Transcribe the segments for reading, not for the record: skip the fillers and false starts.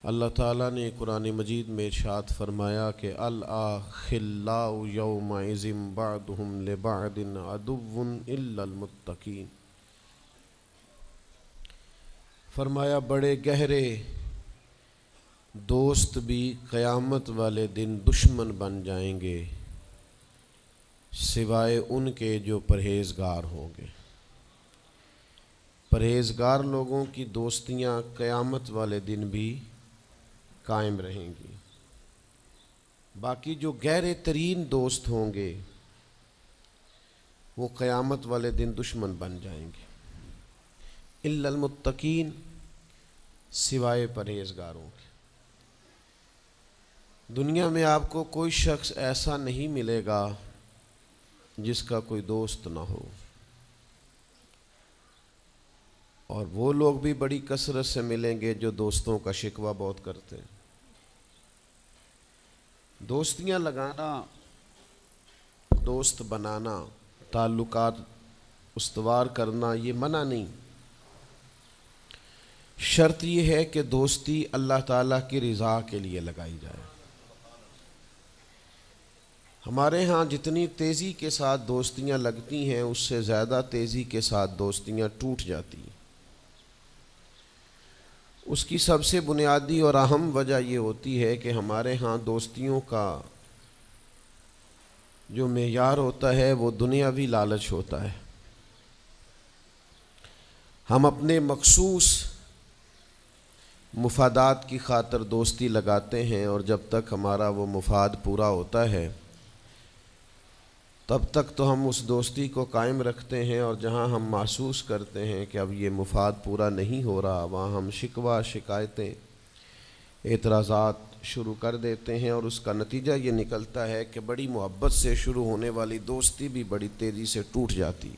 اللہ تعالیٰ نے قرآن مجید میں ارشاد فرمایا کہ الاخلاء یومئذ بعضهم لبعض عدو الا المتقین۔ فرمایا بڑے گہرے دوست بھی قیامت والے دن دشمن بن جائیں گے سوائے ان کے جو پرہیزگار ہوں گے۔ پرہیزگار لوگوں کی دوستیاں قیامت والے دن بھی قائم رہیں گی، باقی جو گہرے ترین دوست ہوں گے وہ قیامت والے دن دشمن بن جائیں گے۔ الا المتقین، سوائے پرہیزگاروں کے۔ دنیا میں آپ کو کوئی شخص ایسا نہیں ملے گا جس کا کوئی دوست نہ ہو، اور وہ لوگ بھی بڑی کثرت سے ملیں گے جو دوستوں کا شکوہ بہت کرتے ہیں۔ دوستیاں لگانا، دوست بنانا، تعلقات استوار کرنا یہ منع نہیں، شرط یہ ہے کہ دوستی اللہ تعالیٰ کی رضا کے لیے لگائی جائے۔ ہمارے ہاں جتنی تیزی کے ساتھ دوستیاں لگتی ہیں اس سے زیادہ تیزی کے ساتھ دوستیاں ٹوٹ جاتی ہیں۔ اس کی سب سے بنیادی اور اہم وجہ یہ ہوتی ہے کہ ہمارے ہاں دوستیوں کا جو معیار ہوتا ہے وہ دنیاوی لالچ ہوتا ہے۔ ہم اپنے مخصوص مفادات کی خاطر دوستی لگاتے ہیں، اور جب تک ہمارا وہ مفاد پورا ہوتا ہے تب تک تو ہم اس دوستی کو قائم رکھتے ہیں، اور جہاں ہم محسوس کرتے ہیں کہ اب یہ مفاد پورا نہیں ہو رہا وہاں ہم شکوہ، شکایتیں، اعتراضات شروع کر دیتے ہیں، اور اس کا نتیجہ یہ نکلتا ہے کہ بڑی محبت سے شروع ہونے والی دوستی بھی بڑی تیزی سے ٹوٹ جاتی۔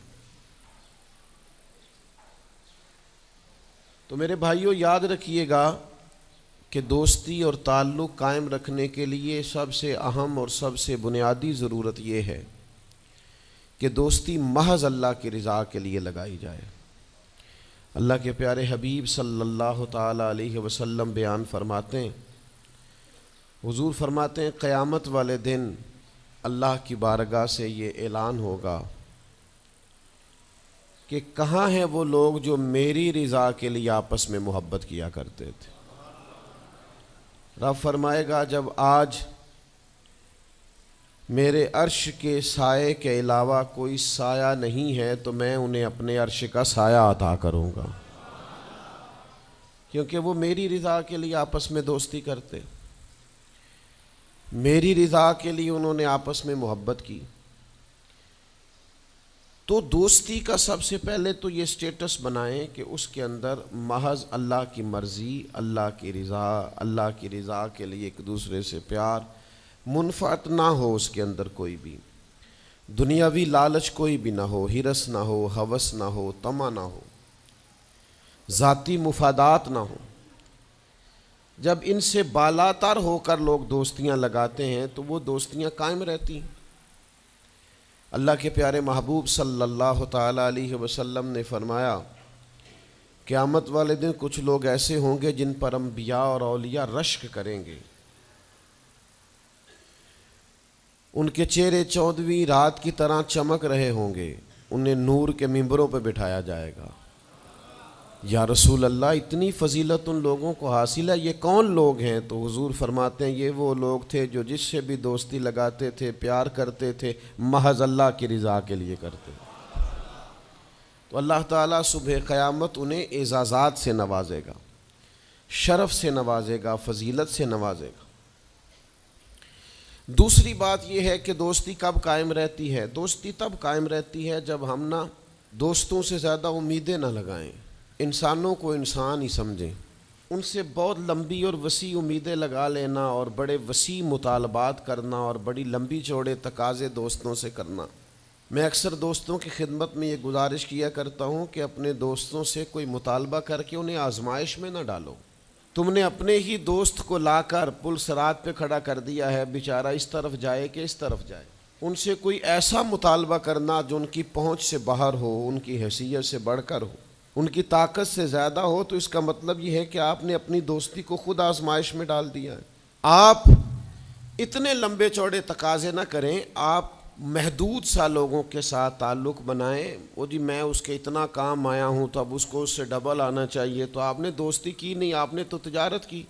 تو میرے بھائیوں یاد رکھیے گا کہ دوستی اور تعلق قائم رکھنے کے لیے سب سے اہم اور سب سے بنیادی ضرورت یہ ہے کہ دوستی محض اللہ کی رضا کے لیے لگائی جائے۔ اللہ کے پیارے حبیب صلی اللہ تعالیٰ علیہ وسلم بیان فرماتے ہیں، حضور فرماتے ہیں قیامت والے دن اللہ کی بارگاہ سے یہ اعلان ہوگا کہ کہاں ہیں وہ لوگ جو میری رضا کے لیے آپس میں محبت کیا کرتے تھے۔ رب فرمائے گا جب آج میرے عرش کے سائے کے علاوہ کوئی سایہ نہیں ہے تو میں انہیں اپنے عرش کا سایہ عطا کروں گا، کیونکہ وہ میری رضا کے لیے آپس میں دوستی کرتے، میری رضا کے لیے انہوں نے آپس میں محبت کی۔ تو دوستی کا سب سے پہلے تو یہ سٹیٹس بنائیں کہ اس کے اندر محض اللہ کی مرضی، اللہ کی رضا کے لیے ایک دوسرے سے پیار، منفعت نہ ہو اس کے اندر کوئی بھی، دنیاوی لالچ کوئی بھی نہ ہو، ہرس نہ ہو، ہوس نہ ہو، طمع نہ ہو، ذاتی مفادات نہ ہو۔ جب ان سے بالاتر ہو کر لوگ دوستیاں لگاتے ہیں تو وہ دوستیاں قائم رہتی ہیں۔ اللہ کے پیارے محبوب صلی اللہ تعالیٰ علیہ وسلم نے فرمایا قیامت والے دن کچھ لوگ ایسے ہوں گے جن پر انبیاء اور اولیاء رشک کریں گے، ان کے چہرے 14ویں رات کی طرح چمک رہے ہوں گے، انہیں نور کے ممبروں پہ بٹھایا جائے گا۔ یا رسول اللہ اتنی فضیلت ان لوگوں کو حاصل ہے، یہ کون لوگ ہیں؟ تو حضور فرماتے ہیں یہ وہ لوگ تھے جو جس سے بھی دوستی لگاتے تھے، پیار کرتے تھے، محض اللہ کی رضا کے لیے کرتے۔ تو اللہ تعالیٰ صبح قیامت انہیں اعزازات سے نوازے گا، شرف سے نوازے گا، فضیلت سے نوازے گا۔ دوسری بات یہ ہے کہ دوستی کب قائم رہتی ہے؟ دوستی تب قائم رہتی ہے جب ہم دوستوں سے زیادہ امیدیں نہ لگائیں، انسانوں کو انسان ہی سمجھیں، ان سے بہت لمبی اور وسیع امیدیں لگا لینا اور بڑے وسیع مطالبات کرنا اور بڑی لمبی چوڑے تقاضے دوستوں سے کرنا۔ میں اکثر دوستوں کی خدمت میں یہ گزارش کیا کرتا ہوں کہ اپنے دوستوں سے کوئی مطالبہ کر کے انہیں آزمائش میں نہ ڈالو۔ تم نے اپنے ہی دوست کو لا کر پل صراط پہ کھڑا کر دیا ہے، بیچارہ اس طرف جائے کہ اس طرف جائے۔ ان سے کوئی ایسا مطالبہ کرنا جو ان کی پہنچ سے باہر ہو، ان کی حیثیت سے بڑھ کر ہو، ان کی طاقت سے زیادہ ہو تو اس کا مطلب یہ ہے کہ آپ نے اپنی دوستی کو خود آزمائش میں ڈال دیا ہے۔ آپ اتنے لمبے چوڑے تقاضے نہ کریں، آپ محدود سا لوگوں کے ساتھ تعلق بنائیں۔ وہ جی میں اس کے اتنا کام آیا ہوں تو اب اس کو اس سے ڈبل آنا چاہیے، تو آپ نے دوستی کی نہیں، آپ نے تو تجارت کی۔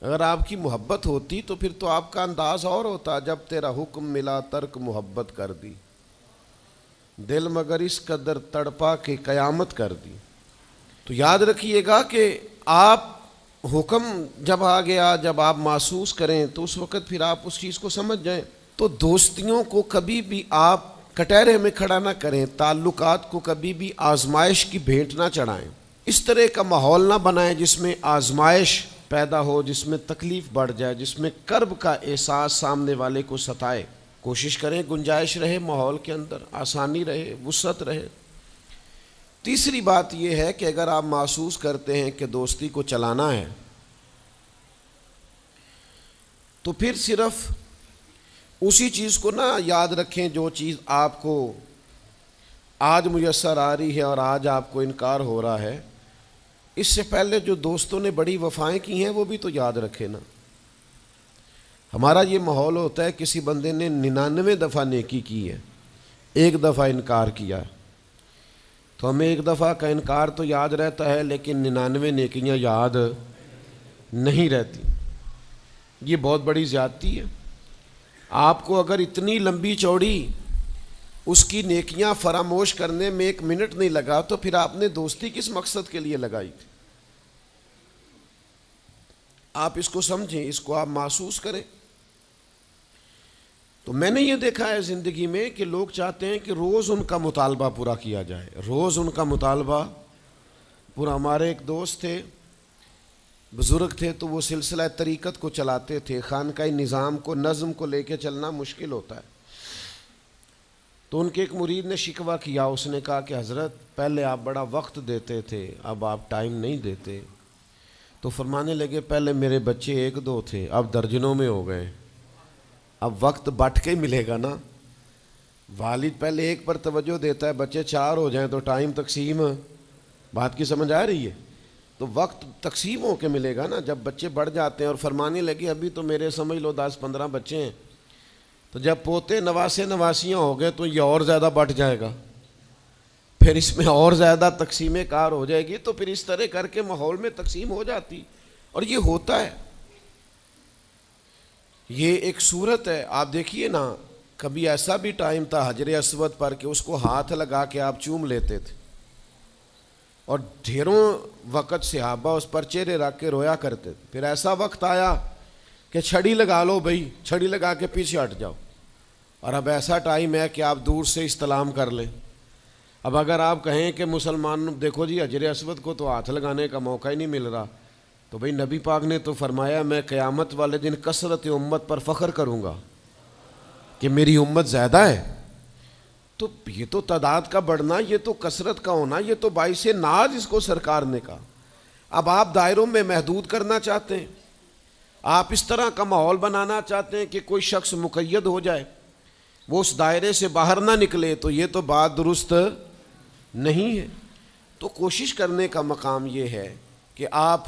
اگر آپ کی محبت ہوتی تو پھر تو آپ کا انداز اور ہوتا، جب تیرا حکم ملا ترک محبت کر دی، دل مگر اس قدر تڑپا کہ قیامت کر دی۔ تو یاد رکھیے گا کہ آپ حکم جب آ گیا، جب آپ محسوس کریں تو اس وقت پھر آپ اس چیز کو سمجھ جائیں۔ تو دوستیوں کو کبھی بھی آپ کٹہرے میں کھڑا نہ کریں، تعلقات کو کبھی بھی آزمائش کی بھیٹ نہ چڑھائیں، اس طرح کا ماحول نہ بنائیں جس میں آزمائش پیدا ہو، جس میں تکلیف بڑھ جائے، جس میں کرب کا احساس سامنے والے کو ستائے۔ کوشش کریں گنجائش رہے ماحول کے اندر، آسانی رہے، وسعت رہے۔ تیسری بات یہ ہے کہ اگر آپ محسوس کرتے ہیں کہ دوستی کو چلانا ہے تو پھر صرف اسی چیز کو نہ یاد رکھیں جو چیز آپ کو آج میسر آ رہی ہے اور آج آپ کو انکار ہو رہا ہے۔ اس سے پہلے جو دوستوں نے بڑی وفائیں کی ہیں وہ بھی تو یاد رکھے نا۔ ہمارا یہ ماحول ہوتا ہے کسی بندے نے 99 دفعہ نیکی کی ہے، ایک دفعہ انکار کیا، تو ہمیں ایک دفعہ کا انکار تو یاد رہتا ہے لیکن 99 نیکیاں یاد نہیں رہتی۔ یہ بہت بڑی زیادتی ہے۔ آپ کو اگر اتنی لمبی چوڑی اس کی نیکیاں فراموش کرنے میں 1 منٹ نہیں لگا تو پھر آپ نے دوستی کس مقصد کے لیے لگائی تھی؟ آپ اس کو سمجھیں، اس کو آپ محسوس کریں۔ تو میں نے یہ دیکھا ہے زندگی میں کہ لوگ چاہتے ہیں کہ روز ان کا مطالبہ پورا کیا جائے، روز ان کا مطالبہ پورا۔ ہمارے ایک دوست تھے، بزرگ تھے، تو وہ سلسلہ طریقت کو چلاتے تھے، خانقاہ نظام کو، نظم کو لے کے چلنا مشکل ہوتا ہے۔ تو ان کے ایک مرید نے شکوہ کیا، اس نے کہا کہ حضرت پہلے آپ بڑا وقت دیتے تھے، اب آپ ٹائم نہیں دیتے۔ تو فرمانے لگے پہلے میرے بچے 1-2 تھے، اب درجنوں میں ہو گئے، اب وقت بٹ کے ملے گا نا۔ والد پہلے ایک پر توجہ دیتا ہے، بچے 4 ہو جائیں تو ٹائم تقسیم، بات کی سمجھ آ رہی ہے؟ تو وقت تقسیم ہو کے ملے گا نا جب بچے بڑھ جاتے ہیں۔ اور فرمانے لگے ابھی تو میرے سمجھ لو 10-15 بچے ہیں، تو جب پوتے نواسے نواسیاں ہو گئے تو یہ اور زیادہ بٹ جائے گا، پھر اس میں اور زیادہ تقسیم کار ہو جائے گی۔ تو پھر اس طرح کر کے ماحول میں تقسیم ہو جاتی، اور یہ ہوتا ہے، یہ ایک صورت ہے۔ آپ دیکھیے نا، کبھی ایسا بھی ٹائم تھا حجر اسود پر کہ اس کو ہاتھ لگا کے آپ چوم لیتے تھے، اور ڈھیروں وقت صحابہ اس پر چہرے رکھ کے رویا کرتے تھے۔ پھر ایسا وقت آیا کہ چھڑی لگا لو بھائی، چھڑی لگا کے پیچھے ہٹ جاؤ، اور اب ایسا ٹائم ہے کہ آپ دور سے استلام کر لیں۔ اب اگر آپ کہیں کہ مسلمان دیکھو جی حجر اسود کو تو ہاتھ لگانے کا موقع ہی نہیں مل رہا، تو بھئی نبی پاک نے تو فرمایا میں قیامت والے دن کثرت امت پر فخر کروں گا کہ میری امت زیادہ ہے۔ تو یہ تو تعداد کا بڑھنا، یہ تو کثرت کا ہونا، یہ تو باعث ناز اس کو سرکار نے کہا۔ اب آپ دائروں میں محدود کرنا چاہتے ہیں، آپ اس طرح کا ماحول بنانا چاہتے ہیں کہ کوئی شخص مقید ہو جائے، وہ اس دائرے سے باہر نہ نکلے، تو یہ تو بات درست نہیں ہے۔ تو کوشش کرنے کا مقام یہ ہے کہ آپ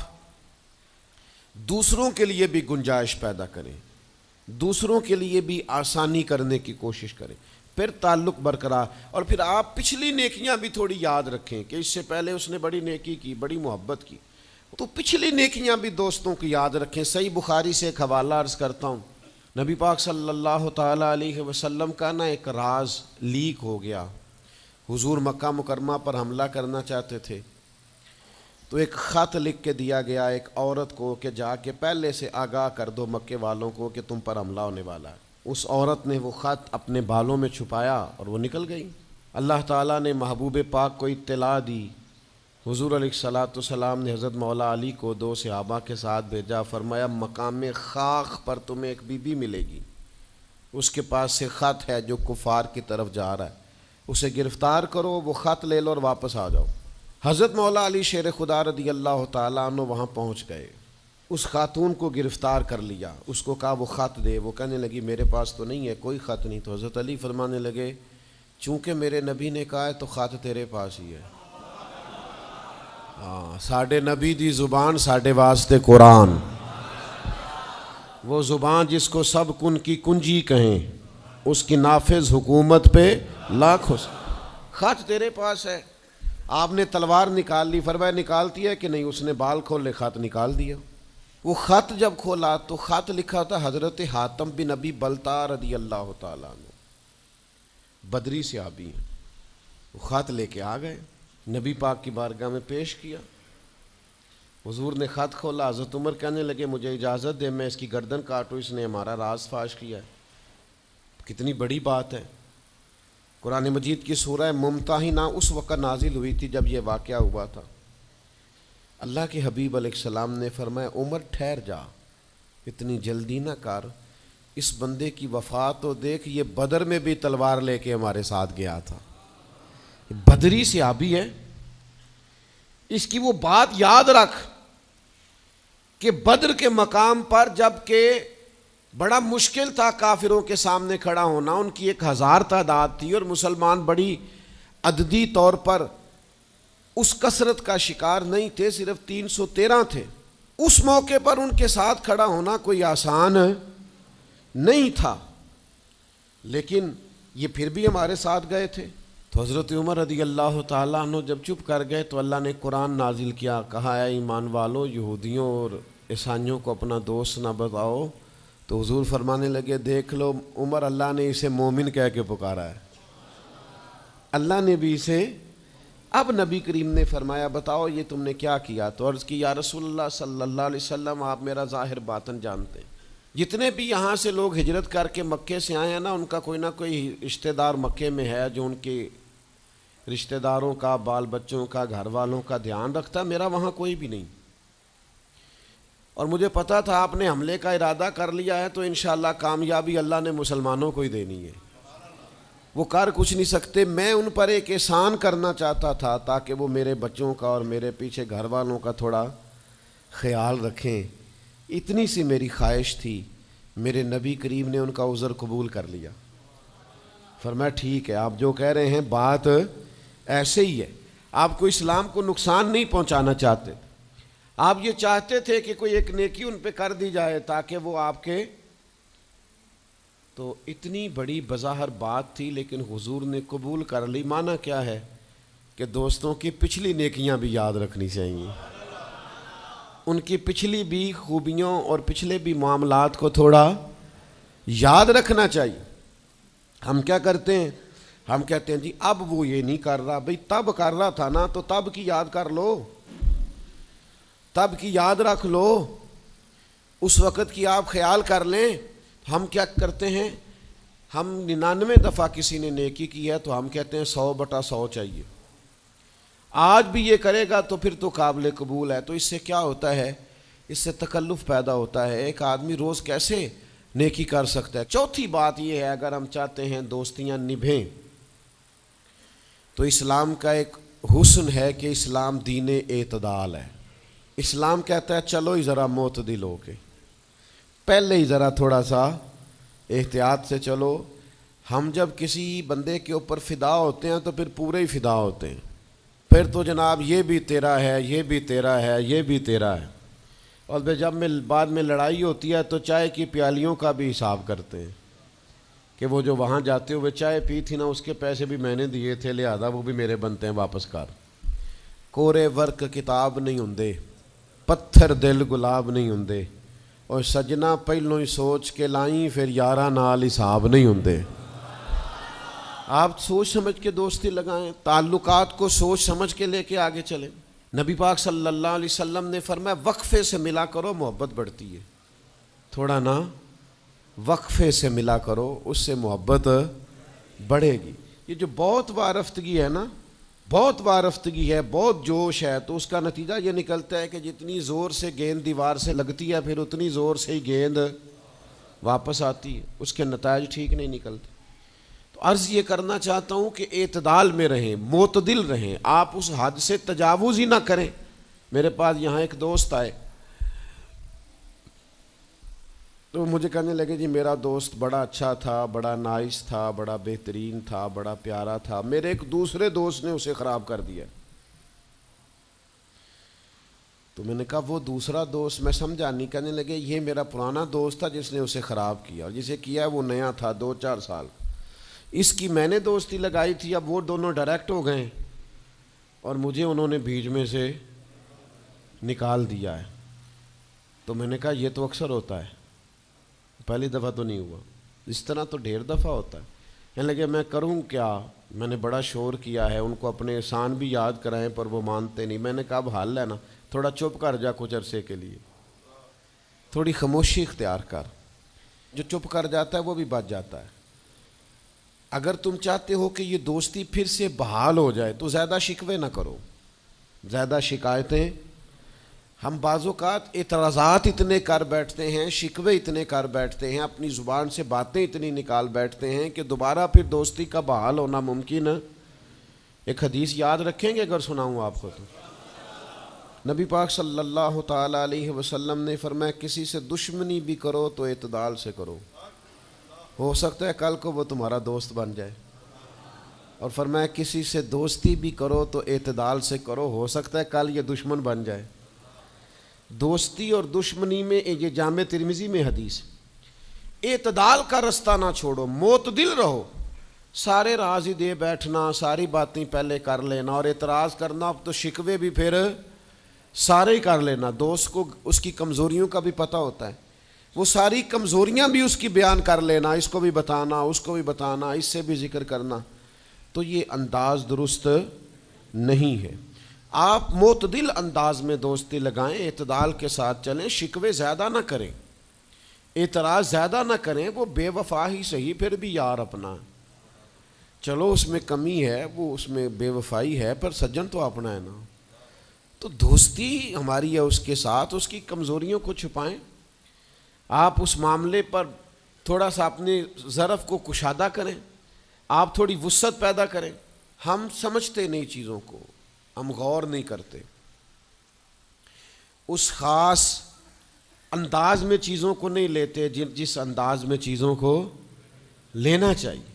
دوسروں کے لیے بھی گنجائش پیدا کریں، دوسروں کے لیے بھی آسانی کرنے کی کوشش کریں، پھر تعلق برقرار۔ اور پھر آپ پچھلی نیکیاں بھی تھوڑی یاد رکھیں کہ اس سے پہلے اس نے بڑی نیکی کی، بڑی محبت کی، تو پچھلی نیکیاں بھی دوستوں کی یاد رکھیں۔ صحیح بخاری سے ایک حوالہ عرض کرتا ہوں، نبی پاک صلی اللہ تعالیٰ علیہ وسلم کا نا ایک راز لیک ہو گیا۔ حضور مکہ مکرمہ پر حملہ کرنا چاہتے تھے، تو ایک خط لکھ کے دیا گیا ایک عورت کو کہ جا کے پہلے سے آگاہ کر دو مکے والوں کو کہ تم پر حملہ ہونے والا ہے۔ اس عورت نے وہ خط اپنے بالوں میں چھپایا اور وہ نکل گئی۔ اللہ تعالیٰ نے محبوب پاک کو اطلاع دی، حضور علیہ الصلاۃ والسلام نے حضرت مولا علی کو 2 صحابہ کے ساتھ بھیجا، فرمایا مقام خاک پر تمہیں ایک بی بی ملے گی، اس کے پاس سے خط ہے جو کفار کی طرف جا رہا ہے، اسے گرفتار کرو، وہ خط لے لو اور واپس آ جاؤ۔ حضرت مولا علی شیر خدا رضی اللہ تعالیٰ عنہ وہاں پہنچ گئے، اس خاتون کو گرفتار کر لیا، اس کو کہا وہ خط دے، وہ کہنے لگی میرے پاس تو نہیں ہے، کوئی خط نہیں۔ تو حضرت علی فرمانے لگے چونکہ میرے نبی نے کہا ہے تو خط تیرے پاس ہی ہے۔ ساڈے نبی دی زبان ساڈے واسطے قرآن، وہ زبان جس کو سب کن کی کنجی کہیں، اس کی نافذ حکومت پہ لاکھوں خط تیرے پاس ہے۔ آپ نے تلوار نکال لی، فرمایا نکالتی ہے کہ نہیں؟ اس نے بال کھولے، خط نکال دیا۔ وہ خط جب کھولا تو خط لکھا تھا حضرت حاتم بن نبی بلتا رضی اللہ تعالیٰ عنہ، بدری صحابی ہیں۔ وہ خط لے کے آ گئے، نبی پاک کی بارگاہ میں پیش کیا۔ حضور نے خط کھولا، حضرت عمر کہنے لگے مجھے اجازت دے میں اس کی گردن کاٹوں، اس نے ہمارا راز فاش کیا ہے۔ کتنی بڑی بات ہے۔ قرآن مجید کی سورہ ممتحنہ اس وقت نازل ہوئی تھی جب یہ واقعہ ہوا تھا۔ اللہ کے حبیب علیہ السلام نے فرمایا عمر ٹھہر جا، اتنی جلدی نہ کر، اس بندے کی وفات تو دیکھ، یہ بدر میں بھی تلوار لے کے ہمارے ساتھ گیا تھا، بدری صحابی ہے۔ اس کی وہ بات یاد رکھ کہ بدر کے مقام پر جب کہ بڑا مشکل تھا کافروں کے سامنے کھڑا ہونا، ان کی 1000 تعداد تھی اور مسلمان بڑی عددی طور پر اس کثرت کا شکار نہیں تھے، صرف 313 تھے۔ اس موقع پر ان کے ساتھ کھڑا ہونا کوئی آسان نہیں تھا، لیکن یہ پھر بھی ہمارے ساتھ گئے تھے۔ تو حضرت عمر رضی اللہ تعالیٰ عنہ جب چپ کر گئے تو اللہ نے قرآن نازل کیا، کہا اے ایمان والو یہودیوں اور عیسائیوں کو اپنا دوست نہ بتاؤ۔ تو حضور فرمانے لگے دیکھ لو عمر، اللہ نے اسے مومن کہہ کے پکارا ہے، اللہ نے بھی اسے۔ اب نبی کریم نے فرمایا بتاؤ یہ تم نے کیا کیا؟ تو عرض کی یا رسول اللہ صلی اللہ علیہ وسلم آپ میرا ظاہر باطن جانتے ہیں، جتنے بھی یہاں سے لوگ ہجرت کر کے مکے سے آئے ہیں نا، ان کا کوئی نہ کوئی رشتہ دار مکے میں ہے جو ان کے رشتہ داروں کا، بال بچوں کا، گھر والوں کا دھیان رکھتا، میرا وہاں کوئی بھی نہیں۔ اور مجھے پتا تھا آپ نے حملے کا ارادہ کر لیا ہے تو انشاءاللہ کامیابی اللہ نے مسلمانوں کو ہی دینی ہے، وہ کر کچھ نہیں سکتے۔ میں ان پر ایک احسان کرنا چاہتا تھا تاکہ وہ میرے بچوں کا اور میرے پیچھے گھر والوں کا تھوڑا خیال رکھیں، اتنی سی میری خواہش تھی۔ میرے نبی کریم نے ان کا عذر قبول کر لیا، فرمایا ٹھیک ہے آپ جو کہہ رہے ہیں بات ایسے ہی ہے، آپ کو اسلام کو نقصان نہیں پہنچانا چاہتے، آپ یہ چاہتے تھے کہ کوئی ایک نیکی ان پہ کر دی جائے تاکہ وہ آپ کے، تو اتنی بڑی بظاہر بات تھی لیکن حضور نے قبول کر لی۔ معنی کیا ہے کہ دوستوں کی پچھلی نیکیاں بھی یاد رکھنی چاہیے، ان کی پچھلی بھی خوبیوں اور پچھلے بھی معاملات کو تھوڑا یاد رکھنا چاہیے۔ ہم کیا کرتے ہیں؟ ہم کہتے ہیں جی اب وہ یہ نہیں کر رہا، بھئی تب کر رہا تھا نا، تو تب کی یاد کر لو، تب کی یاد رکھ لو، اس وقت کی آپ خیال کر لیں۔ ہم کیا کرتے ہیں؟ ہم 99 دفعہ کسی نے نیکی کی ہے تو ہم کہتے ہیں 100/100 چاہیے، آج بھی یہ کرے گا تو پھر تو قابل قبول ہے۔ تو اس سے کیا ہوتا ہے؟ اس سے تکلف پیدا ہوتا ہے، ایک آدمی روز کیسے نیکی کر سکتا ہے؟ چوتھی بات یہ ہے اگر ہم چاہتے ہیں دوستیاں نبھیں تو اسلام کا ایک حسن ہے کہ اسلام دین اعتدال ہے۔ اسلام کہتا ہے چلو ہی ذرا معتدل ہو کے، پہلے ہی ذرا تھوڑا سا احتیاط سے چلو۔ ہم جب کسی بندے کے اوپر فدا ہوتے ہیں تو پھر پورے ہی فدا ہوتے ہیں، پھر تو جناب یہ بھی تیرا ہے، یہ بھی تیرا ہے، یہ بھی تیرا ہے، اور پھر جب بعد میں لڑائی ہوتی ہے تو چائے کی پیالیوں کا بھی حساب کرتے ہیں کہ وہ جو وہاں جاتے ہوئے چائے پی تھی نا اس کے پیسے بھی میں نے دیے تھے، لہذا وہ بھی میرے بنتے ہیں، واپس کر۔ کورے ورک کتاب نہیں ہوندے، پتھر دل گلاب نہیں ہوندے، اور سجنا پہلوں ہی سوچ کے لائیں پھر یاراں نال حساب نہیں ہوندے۔ آپ سوچ سمجھ کے دوستی لگائیں، تعلقات کو سوچ سمجھ کے لے کے آگے چلیں۔ نبی پاک صلی اللہ علیہ وسلم نے فرمایا وقفے سے ملا کرو محبت بڑھتی ہے، تھوڑا نا وقفے سے ملا کرو، اس سے محبت بڑھے گی۔ یہ جو بہت وارفتگی ہے نا، بہت وارفتگی ہے، بہت جوش ہے، تو اس کا نتیجہ یہ نکلتا ہے کہ جتنی زور سے گیند دیوار سے لگتی ہے پھر اتنی زور سے ہی گیند واپس آتی ہے، اس کے نتائج ٹھیک نہیں نکلتے۔ تو عرض یہ کرنا چاہتا ہوں کہ اعتدال میں رہیں، معتدل رہیں، آپ اس حد سے تجاوز ہی نہ کریں۔ میرے پاس یہاں ایک دوست آئے تو مجھے کہنے لگے جی میرا دوست بڑا اچھا تھا، بڑا نائس تھا، بڑا بہترین تھا، بڑا پیارا تھا، میرے ایک دوسرے دوست نے اسے خراب کر دیا۔ تو میں نے کہا وہ دوسرا دوست میں سمجھا نہیں. کہنے لگے یہ میرا پرانا دوست تھا جس نے اسے خراب کیا, اور جسے کیا وہ نیا تھا 2-4 سال. اس کی میں نے دوستی لگائی تھی, اب وہ دونوں ڈائریکٹ ہو گئے اور مجھے انہوں نے بیچ میں سے نکال دیا ہے. تو میں نے کہا یہ تو اکثر ہوتا ہے, پہلی دفعہ تو نہیں ہوا, اس طرح تو ڈھیر دفعہ ہوتا ہے. کہنے لگے میں کروں کیا, میں نے بڑا شور کیا ہے, ان کو اپنے احسان بھی یاد کرائیں پر وہ مانتے نہیں. میں نے کہا اب حل ہے نا, تھوڑا چپ کر جا کچھ عرصے کے لیے, تھوڑی خاموشی اختیار کر. جو چپ کر جاتا ہے وہ بھی بچ جاتا ہے. اگر تم چاہتے ہو کہ یہ دوستی پھر سے بحال ہو جائے تو زیادہ شکوے نہ کرو, زیادہ شکایتیں. ہم بعض اوقات اعتراضات اتنے کر بیٹھتے ہیں, شکوے اتنے کر بیٹھتے ہیں, اپنی زبان سے باتیں اتنی نکال بیٹھتے ہیں کہ دوبارہ پھر دوستی کا بحال ہونا ممکن ہے. ایک حدیث یاد رکھیں گے اگر سناؤں آپ کو تو. نبی پاک صلی اللہ تعالیٰ علیہ وسلم نے فرمایا کسی سے دشمنی بھی کرو تو اعتدال سے کرو, ہو سکتا ہے کل کو وہ تمہارا دوست بن جائے. اور فرمایا کسی سے دوستی بھی کرو تو اعتدال سے کرو, ہو سکتا ہے کل یہ دشمن بن جائے. دوستی اور دشمنی میں یہ جامع ترمذی میں حدیث, اعتدال کا رستہ نہ چھوڑو, معتدل رہو. سارے راز ہی دے بیٹھنا, ساری باتیں پہلے کر لینا اور اعتراض کرنا, اب تو شکوے بھی پھر سارے ہی کر لینا. دوست کو اس کی کمزوریوں کا بھی پتہ ہوتا ہے, وہ ساری کمزوریاں بھی اس کی بیان کر لینا, اس کو بھی بتانا, اس کو بھی بتانا, اس سے بھی ذکر کرنا. تو یہ انداز درست نہیں ہے. آپ معتدل انداز میں دوستی لگائیں, اعتدال کے ساتھ چلیں, شکوے زیادہ نہ کریں, اعتراض زیادہ نہ کریں. وہ بے وفا ہی صحیح پھر بھی یار اپنا, چلو اس میں کمی ہے, وہ اس میں بے وفائی ہے, پر سجن تو اپنا ہے نا. تو دوستی ہماری ہے اس کے ساتھ, اس کی کمزوریوں کو چھپائیں. آپ اس معاملے پر تھوڑا سا اپنے ظرف کو کشادہ کریں, آپ تھوڑی وسعت پیدا کریں. ہم سمجھتے نہیں چیزوں کو, ہم غور نہیں کرتے, اس خاص انداز میں چیزوں کو نہیں لیتے جس انداز میں چیزوں کو لینا چاہیے.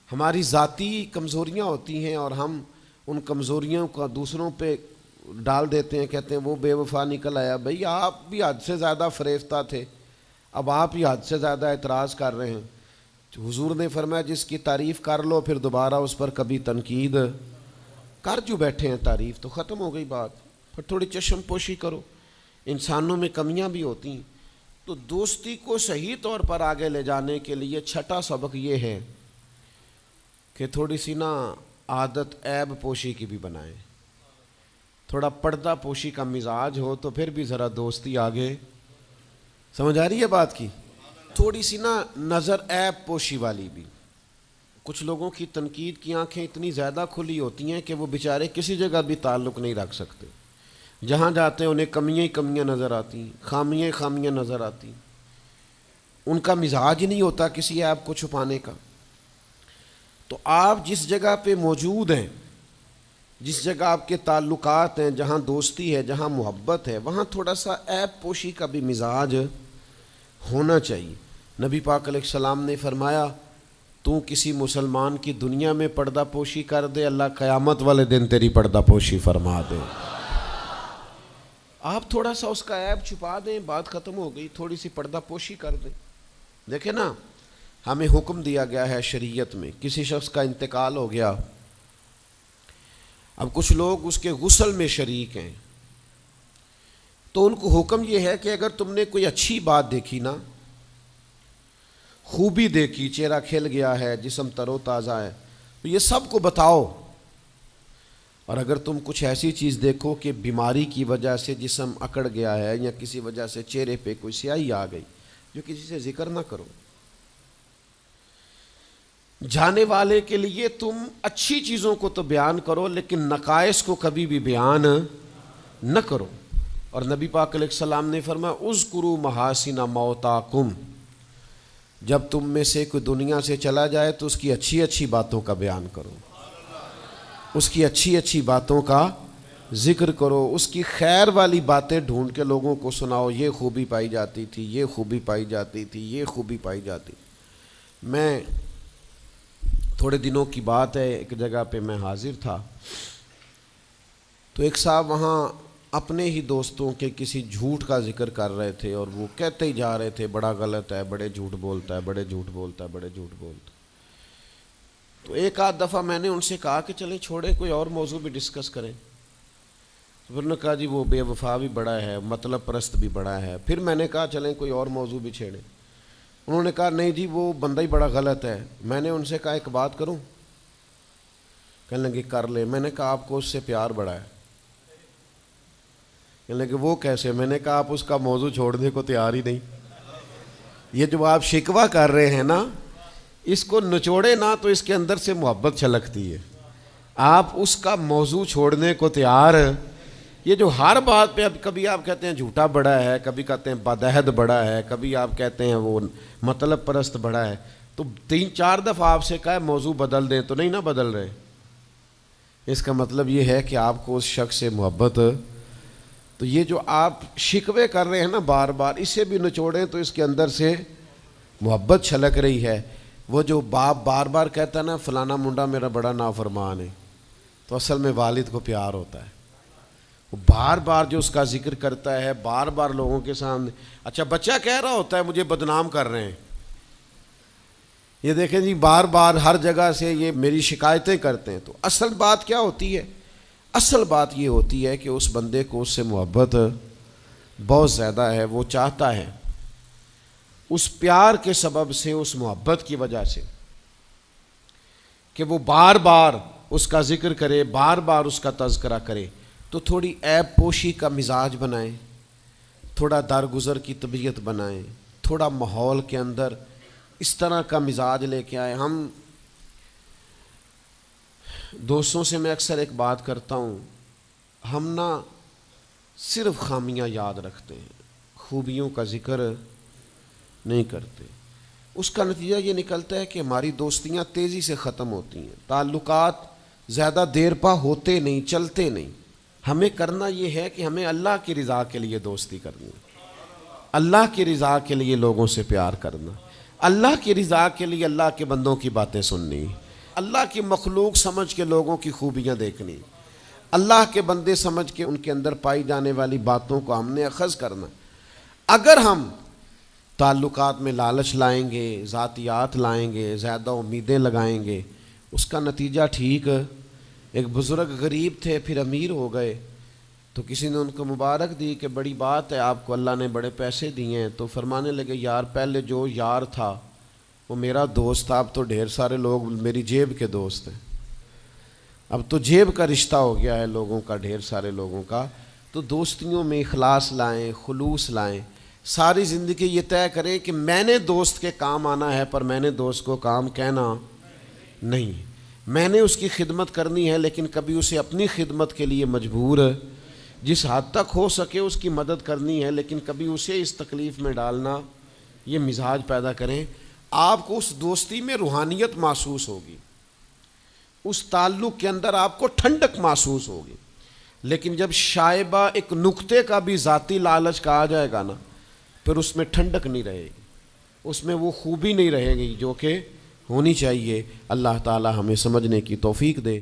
ہماری ذاتی کمزوریاں ہوتی ہیں اور ہم ان کمزوریوں کا دوسروں پہ ڈال دیتے ہیں, کہتے ہیں وہ بے وفا نکل آیا. بھئی آپ بھی حد سے زیادہ فریفتہ تھے, اب آپ ہی حد سے زیادہ اعتراض کر رہے ہیں. حضور نے فرمایا جس کی تعریف کر لو پھر دوبارہ اس پر کبھی تنقید کر جو بیٹھے ہیں, تعریف تو ختم ہو گئی بات. پھر تھوڑی چشم پوشی کرو, انسانوں میں کمیاں بھی ہوتی ہیں. تو دوستی کو صحیح طور پر آگے لے جانے کے لیے چھٹا سبق یہ ہے کہ تھوڑی سی نا عادت عیب پوشی کی بھی بنائیں. تھوڑا پردہ پوشی کا مزاج ہو تو پھر بھی ذرا دوستی آگے. سمجھ آ رہی ہے بات کی؟ تھوڑی سی نا نظر عیب پوشی والی بھی. کچھ لوگوں کی تنقید کی آنکھیں اتنی زیادہ کھلی ہوتی ہیں کہ وہ بیچارے کسی جگہ بھی تعلق نہیں رکھ سکتے. جہاں جاتے ہیں انہیں کمیاں ہی کمیاں نظر آتی ہیں, خامیاں ہی خامیاں نظر آتی ہیں. ان کا مزاج ہی نہیں ہوتا کسی عیب کو چھپانے کا. تو آپ جس جگہ پہ موجود ہیں, جس جگہ آپ کے تعلقات ہیں, جہاں دوستی ہے, جہاں محبت ہے, وہاں تھوڑا سا عیب پوشی کا بھی مزاج ہونا چاہیے. نبی پاک علیہ السلام نے فرمایا تو کسی مسلمان کی دنیا میں پردہ پوشی کر دے, اللہ قیامت والے دن تیری پردہ پوشی فرما دے. آپ تھوڑا سا اس کا عیب چھپا دیں, بات ختم ہو گئی. تھوڑی سی پردہ پوشی کر دیں. دیکھیں نا, ہمیں حکم دیا گیا ہے شریعت میں, کسی شخص کا انتقال ہو گیا, اب کچھ لوگ اس کے غسل میں شریک ہیں, تو ان کو حکم یہ ہے کہ اگر تم نے کوئی اچھی بات دیکھی نا, خوبی دیکھی, چہرہ کھل گیا ہے, جسم تر و تازہ ہے, تو یہ سب کو بتاؤ. اور اگر تم کچھ ایسی چیز دیکھو کہ بیماری کی وجہ سے جسم اکڑ گیا ہے یا کسی وجہ سے چہرے پہ کوئی سیاہی آ گئی, جو کسی سے ذکر نہ کرو. جانے والے کے لیے تم اچھی چیزوں کو تو بیان کرو لیکن نقائص کو کبھی بھی بیان نہ کرو. اور نبی پاک علیہ السلام نے فرمایا اذکروا محاسن موتاکم, جب تم میں سے کوئی دنیا سے چلا جائے تو اس کی اچھی اچھی باتوں کا بیان کرو, اس کی اچھی اچھی باتوں کا ذکر کرو, اس کی خیر والی باتیں ڈھونڈ کے لوگوں کو سناؤ. یہ خوبی پائی جاتی تھی, یہ خوبی پائی جاتی تھی, یہ خوبی پائی جاتی. میں تھوڑے دنوں کی بات ہے, ایک جگہ پہ میں حاضر تھا, تو ایک صاحب وہاں اپنے ہی دوستوں کے کسی جھوٹ کا ذکر کر رہے تھے اور وہ کہتے ہی جا رہے تھے بڑا غلط ہے، بڑے جھوٹ بولتا ہے، بڑے جھوٹ بولتا ہے، بڑے جھوٹ بولتا ہے۔ تو ایک آدھ دفعہ میں نے ان سے کہا کہ چلیں چھوڑیں، کوئی اور موضوع بھی ڈسکس کریں۔ پھر نے کہا جی وہ بے وفا بھی بڑا ہے، مطلب پرست بھی بڑا ہے۔ پھر میں نے کہا چلیں کوئی اور موضوع بھی چھیڑیں۔ انہوں نے کہا نہیں جی وہ بندہ ہی بڑا غلط ہے۔ میں نے ان سے کہا ایک بات کروں؟ کہنے لگے کر لے۔ میں نے کہا آپ کو اس سے پیار بڑا ہے۔ کہنے لگے وہ کیسے؟ میں نے کہا آپ اس کا موضوع چھوڑنے کو تیار ہی نہیں۔ یہ جو آپ شکوہ کر رہے ہیں نا، اس کو نچوڑے نا تو اس کے اندر سے محبت چھلکتی ہے۔ آپ اس کا موضوع چھوڑنے کو تیار، یہ جو ہر بات پہ اب کبھی آپ کہتے ہیں جھوٹا بڑا ہے، کبھی کہتے ہیں بدعہد بڑا ہے، کبھی آپ کہتے ہیں وہ مطلب پرست بڑا ہے، تو 3-4 دفعہ آپ سے کہا ہے موضوع بدل دیں تو نہیں نہ بدل رہے۔ اس کا مطلب یہ ہے کہ آپ کو اس شخص سے محبت۔ تو یہ جو آپ شکوے کر رہے ہیں نا بار بار، اسے بھی نچوڑیں تو اس کے اندر سے محبت چھلک رہی ہے۔ وہ جو باپ بار بار کہتا ہے نا فلانا منڈا میرا بڑا نافرمان ہے، تو اصل میں والد کو پیار ہوتا ہے۔ وہ بار بار جو اس کا ذکر کرتا ہے، بار بار لوگوں کے سامنے، اچھا بچہ کہہ رہا ہوتا ہے مجھے بدنام کر رہے ہیں، یہ دیکھیں جی بار بار ہر جگہ سے یہ میری شکایتیں کرتے ہیں، تو اصل بات کیا ہوتی ہے؟ اصل بات یہ ہوتی ہے کہ اس بندے کو اس سے محبت بہت زیادہ ہے، وہ چاہتا ہے اس پیار کے سبب سے، اس محبت کی وجہ سے کہ وہ بار بار اس کا ذکر کرے، بار بار اس کا تذکرہ کرے، تو تھوڑی عیب پوشی کا مزاج بنائیں، تھوڑا درگزر کی طبیعت بنائیں، تھوڑا ماحول کے اندر اس طرح کا مزاج لے کے آئے۔ ہم دوستوں سے میں اکثر ایک بات کرتا ہوں، ہم نہ صرف خامیاں یاد رکھتے ہیں، خوبیوں کا ذکر نہیں کرتے۔ اس کا نتیجہ یہ نکلتا ہے کہ ہماری دوستیاں تیزی سے ختم ہوتی ہیں، تعلقات زیادہ دیر پا ہوتے نہیں، چلتے نہیں۔ ہمیں کرنا یہ ہے کہ ہمیں اللہ کی رضا کے لیے دوستی کرنی، اللہ کی رضا کے لیے لوگوں سے پیار کرنا، اللہ کی رضا کے لیے اللہ کے بندوں کی باتیں سننی، اللہ کی مخلوق سمجھ کے لوگوں کی خوبیاں دیکھنی، اللہ کے بندے سمجھ کے ان کے اندر پائی جانے والی باتوں کو ہم نے اخذ کرنا۔ اگر ہم تعلقات میں لالچ لائیں گے، ذاتیات لائیں گے، زیادہ امیدیں لگائیں گے، اس کا نتیجہ ٹھیک۔ ایک بزرگ غریب تھے پھر امیر ہو گئے، تو کسی نے ان کو مبارک دی کہ بڑی بات ہے آپ کو اللہ نے بڑے پیسے دیے ہیں، تو فرمانے لگے یار پہلے جو یار تھا وہ میرا دوست تھا، اب تو ڈھیر سارے لوگ میری جیب کے دوست ہیں، اب تو جیب کا رشتہ ہو گیا ہے لوگوں کا، ڈھیر سارے لوگوں کا۔ تو دوستیوں میں اخلاص لائیں، خلوص لائیں، ساری زندگی یہ طے کریں کہ میں نے دوست کے کام آنا ہے، پر میں نے دوست کو کام کہنا نہیں، میں نے اس کی خدمت کرنی ہے لیکن کبھی اسے اپنی خدمت کے لیے مجبور، جس حد تک ہو سکے اس کی مدد کرنی ہے لیکن کبھی اسے اس تکلیف میں ڈالنا، یہ مزاج پیدا کریں۔ آپ کو اس دوستی میں روحانیت محسوس ہوگی، اس تعلق کے اندر آپ کو ٹھنڈک محسوس ہوگی، لیکن جب شائبہ ایک نقطے کا بھی ذاتی لالچ کا آ جائے گا نا، پھر اس میں ٹھنڈک نہیں رہے گی، اس میں وہ خوبی نہیں رہے گی جو کہ ہونی چاہیے۔ اللہ تعالی ہمیں سمجھنے کی توفیق دے۔